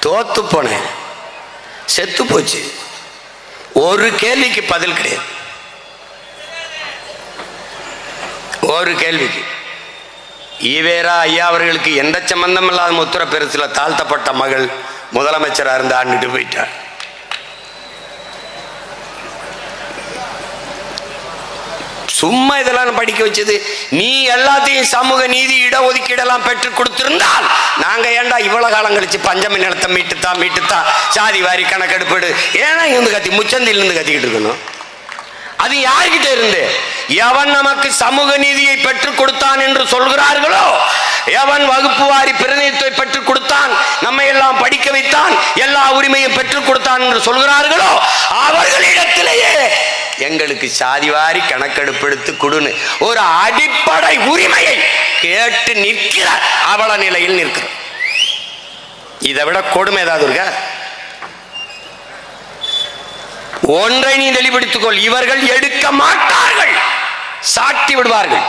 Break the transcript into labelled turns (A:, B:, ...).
A: தோத்து போனேன், செத்து போச்சு. ஒரு கேள்விக்கு பதில் கிடையாது. ஒரு கேள்விக்கு. ஈவேரா ஐயா அவர்களுக்கு எந்த சம்பந்தம் இல்லாத உத்தரப்பிரதேசத்துல தாழ்த்தப்பட்ட மகள் முதலமைச்சராக இருந்து ஆண்டுட்டு போயிட்டார். சும்மா இதெல்லாம் படிக்க வச்சது. நீ எல்லாத்தையும் சமூக நீதி இடஒதுக்கீடெல்லாம் பெற்று கொடுத்திருந்தால் நாங்க ஏண்டா இவ்வளவு காலம் கழிச்சு பஞ்சமி நிலத்தை மீட்டுத்தா சாதி வாரி கணக்கெடுப்பீடு ஏன்னா இருந்து கத்தி முச்சந்தில இருந்து கத்திக்கிட்டு இருக்கணும்? அது யார்கிட்ட இருந்து? எவன் நமக்கு சமூக நீதியை பெற்றுக் கொடுத்தான் என்று சொல்கிறார்களோ, எவன் வகுப்பு வாரி பிரதிநிதித்துவத்தை பெற்றுக் கொடுத்தான், நம்மை எல்லாம் படிக்க வைத்தான், எல்லா உரிமையும் பெற்றுக் கொடுத்தான் என்று சொல்கிறார்களோ அவர்களிடத்திலேயே எங்களுக்கு சாதிவாரி கணக்கெடுப்பெடுத்து கொடுன்னு ஒரு அடிப்படை உரிமையை கேட்டு நிற்கிற அவல நிலையில் நிற்கிற. இதை விட கொடுமை ஏதாவது இருக்க? ஒன்றை நீ தெளிவுபடுத்திக் கொள், இவர்கள் எடுக்க மாட்டார்கள், சாட்டி விடுவார்கள்.